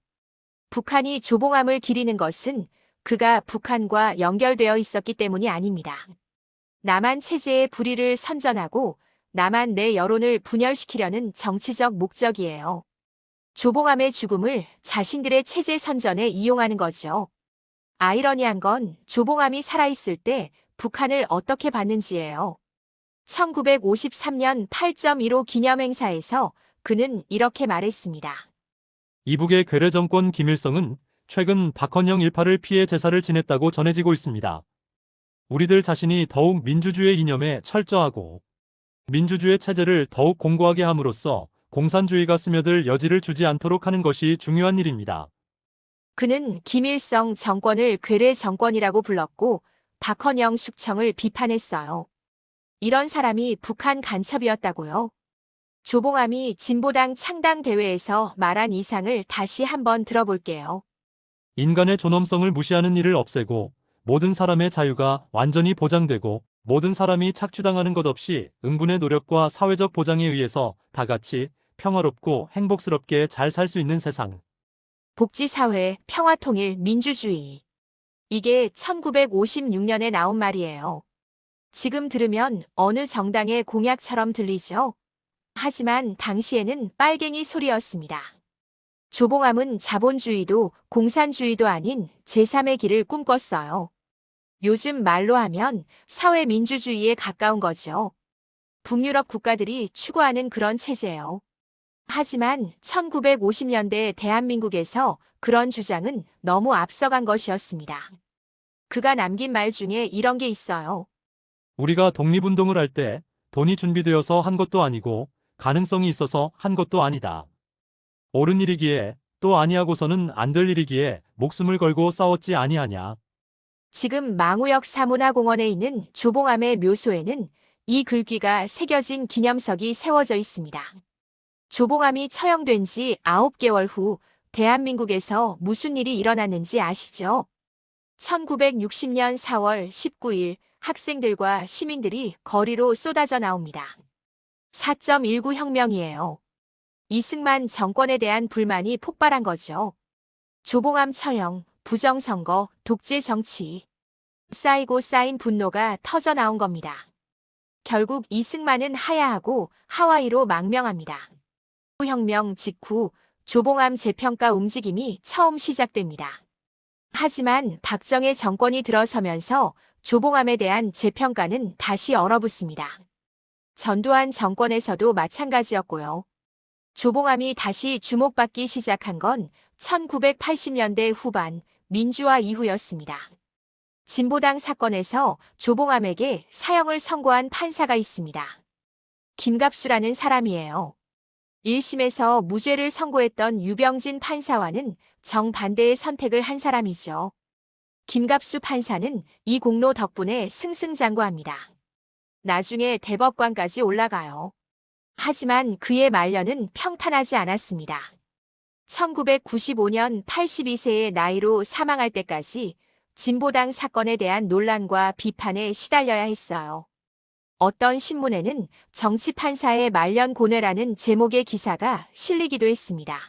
북한이 조봉암을 기리는 것은 그가 북한과 연결되어 있었기 때문이 아닙니다. 남한 체제의 불의를 선전하고 남한 내 여론을 분열시키려는 정치적 목적이에요. 조봉암의 죽음을 자신들의 체제 선전에 이용하는 거죠. 아이러니한 건 조봉암이 살아있을 때 북한을 어떻게 봤는지예요. 1953년 8.15 기념행사에서 그는 이렇게 말했습니다. 이북의 괴뢰 정권 김일성은 최근 박헌영 일파를 피해 제사를 지냈다고 전해지고 있습니다. 우리들 자신이 더욱 민주주의 이념에 철저하고 민주주의 체제를 더욱 공고하게 함으로써 공산주의가 스며들 여지를 주지 않도록 하는 것이 중요한 일입니다. 그는 김일성 정권을 괴뢰 정권이라고 불렀고 박헌영 숙청을 비판했어요. 이런 사람이 북한 간첩이었다고요? 조봉암이 진보당 창당 대회에서 말한 이상을 다시 한번 들어볼게요. 인간의 존엄성을 무시하는 일을 없애고 모든 사람의 자유가 완전히 보장되고 모든 사람이 착취당하는 것 없이 응분의 노력과 사회적 보장에 의해서 다 같이 평화롭고 행복스럽게 잘 살 수 있는 세상. 복지사회, 평화통일, 민주주의. 이게 1956년에 나온 말이에요. 지금 들으면 어느 정당의 공약처럼 들리죠? 하지만 당시에는 빨갱이 소리였습니다. 조봉암은 자본주의도 공산주의도 아닌 제3의 길을 꿈꿨어요. 요즘 말로 하면 사회민주주의에 가까운 거죠. 북유럽 국가들이 추구하는 그런 체제예요. 하지만 1950년대 대한민국에서 그런 주장은 너무 앞서간 것이었습니다. 그가 남긴 말 중에 이런 게 있어요. 우리가 독립운동을 할 때 돈이 준비되어서 한 것도 아니고 가능성이 있어서 한 것도 아니다. 옳은 일이기에 또 아니하고서는 안 될 일이기에 목숨을 걸고 싸웠지 아니하냐. 지금 망우역 사문화공원에 있는 조봉암의 묘소에는 이 글귀가 새겨진 기념석이 세워져 있습니다. 조봉암이 처형된 지 9개월 후 대한민국에서 무슨 일이 일어났는지 아시죠? 1960년 4월 19일 학생들과 시민들이 거리로 쏟아져 나옵니다. 4.19 혁명이에요. 이승만 정권에 대한 불만이 폭발한 거죠. 조봉암 처형, 부정선거, 독재 정치. 쌓이고 쌓인 분노가 터져 나온 겁니다. 결국 이승만은 하야하고 하와이로 망명합니다. 혁명 직후 조봉암 재평가 움직임이 처음 시작됩니다. 하지만 박정희 정권이 들어서면서 조봉암에 대한 재평가는 다시 얼어붙습니다. 전두환 정권에서도 마찬가지였고요. 조봉암이 다시 주목받기 시작한 건 1980년대 후반 민주화 이후였습니다. 진보당 사건에서 조봉암에게 사형을 선고한 판사가 있습니다. 김갑수라는 사람이에요. 1심에서 무죄를 선고했던 유병진 판사와는 정반대의 선택을 한 사람이죠. 김갑수 판사는 이 공로 덕분에 승승장구합니다. 나중에 대법관까지 올라가요. 하지만 그의 말년은 평탄하지 않았습니다. 1995년 82세의 나이로 사망할 때까지 진보당 사건에 대한 논란과 비판에 시달려야 했어요. 어떤 신문에는 정치판사의 말년 고뇌라는 제목의 기사가 실리기도 했습니다.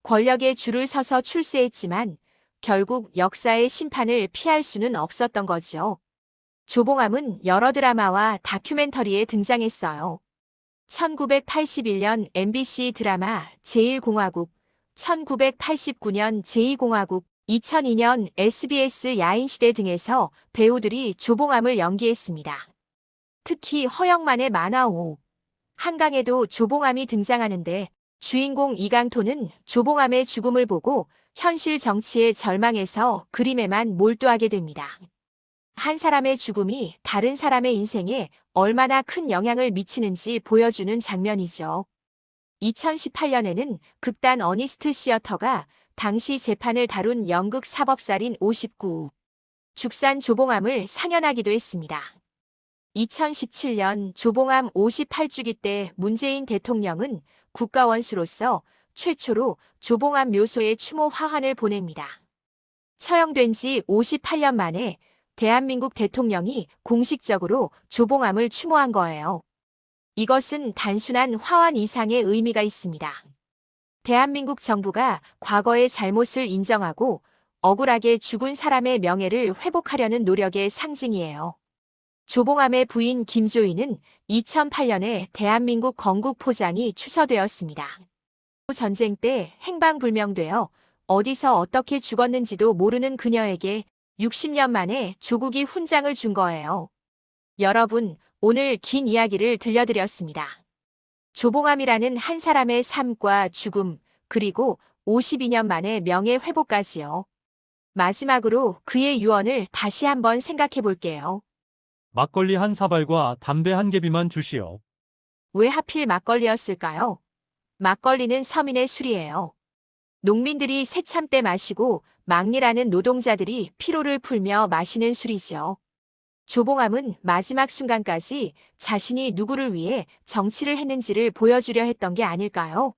권력의 줄을 서서 출세했지만 결국 역사의 심판을 피할 수는 없었던 거죠. 조봉암은 여러 드라마와 다큐멘터리에 등장했어요. 1981년 MBC 드라마 제1공화국, 1989년 제2공화국, 2002년 SBS 야인시대 등에서 배우들이 조봉암을 연기했습니다. 특히 허영만의 만화 5. 한강에도 조봉암이 등장하는데 주인공 이강토는 조봉암의 죽음을 보고 현실 정치의 절망에서 그림에만 몰두하게 됩니다. 한 사람의 죽음이 다른 사람의 인생에 얼마나 큰 영향을 미치는지 보여주는 장면이죠. 2018년에는 극단 어니스트 시어터가 당시 재판을 다룬 연극 사법살인 59. 죽산 조봉암을 상연하기도 했습니다. 2017년 조봉암 58주기 때 문재인 대통령은 국가원수로서 최초로 조봉암 묘소에 추모 화환을 보냅니다. 처형된 지 58년 만에 대한민국 대통령이 공식적으로 조봉암을 추모한 거예요. 이것은 단순한 화환 이상의 의미가 있습니다. 대한민국 정부가 과거의 잘못을 인정하고 억울하게 죽은 사람의 명예를 회복하려는 노력의 상징이에요. 조봉암의 부인 김조이는 2008년에 대한민국 건국포장이 추서되었습니다. 전쟁 때 행방불명되어 어디서 어떻게 죽었는지도 모르는 그녀에게 60년 만에 조국이 훈장을 준 거예요. 여러분, 오늘 긴 이야기를 들려드렸습니다. 조봉암이라는 한 사람의 삶과 죽음, 그리고 52년 만의 명예 회복까지요. 마지막으로 그의 유언을 다시 한번 생각해 볼게요. 막걸리 한 사발과 담배 한 개비만 주시오. 왜 하필 막걸리였을까요? 막걸리는 서민의 술이에요. 농민들이 새참 때 마시고 막리라는 노동자들이 피로를 풀며 마시는 술이죠. 조봉암은 마지막 순간까지 자신이 누구를 위해 정치를 했는지를 보여주려 했던 게 아닐까요?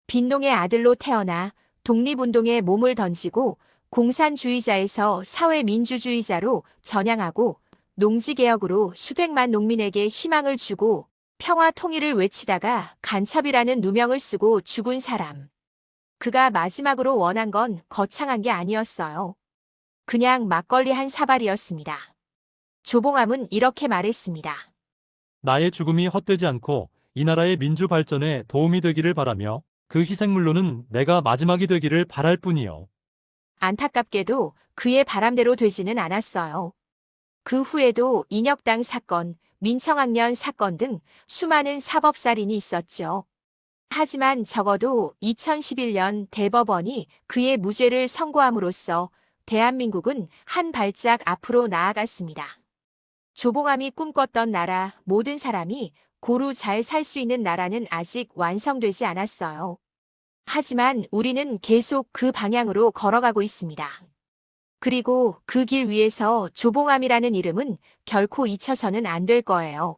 빈농의 아들로 태어나 독립운동에 몸을 던지고 공산주의자에서 사회민주주의자로 전향하고 농지개혁으로 수백만 농민에게 희망을 주고 평화 통일을 외치다가 간첩이라는 누명을 쓰고 죽은 사람. 그가 마지막으로 원한 건 거창한 게 아니었어요. 그냥 막걸리 한 사발이었습니다. 조봉암은 이렇게 말했습니다. 나의 죽음이 헛되지 않고 이 나라의 민주 발전에 도움이 되기를 바라며 그 희생물로는 내가 마지막이 되기를 바랄 뿐이요. 안타깝게도 그의 바람대로 되지는 않았어요. 그 후에도 인혁당 사건, 민청학년 사건 등 수많은 사법살인이 있었죠. 하지만 적어도 2011년 대법원이 그의 무죄를 선고함으로써 대한민국은 한 발짝 앞으로 나아갔습니다. 조봉암이 꿈꿨던 나라, 모든 사람이 고루 잘 살 수 있는 나라는 아직 완성되지 않았어요. 하지만 우리는 계속 그 방향으로 걸어가고 있습니다. 그리고 그 길 위에서 조봉암이라는 이름은 결코 잊혀서는 안 될 거예요.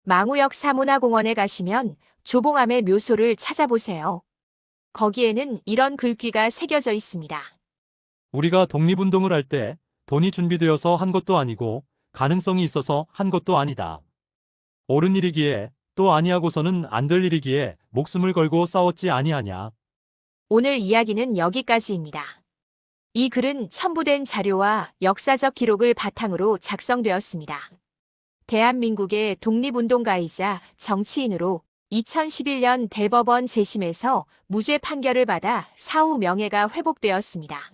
망우역 사문화공원에 가시면 조봉암의 묘소를 찾아보세요. 거기에는 이런 글귀가 새겨져 있습니다. 우리가 독립운동을 할 때 돈이 준비되어서 한 것도 아니고 가능성이 있어서 한 것도 아니다. 옳은 일이기에 또 아니하고서는 안 될 일이기에 목숨을 걸고 싸웠지 아니하냐. 오늘 이야기는 여기까지입니다. 이 글은 첨부된 자료와 역사적 기록을 바탕으로 작성되었습니다. 대한민국의 독립운동가이자 정치인으로 2011년 대법원 재심에서 무죄 판결을 받아 사후 명예가 회복되었습니다.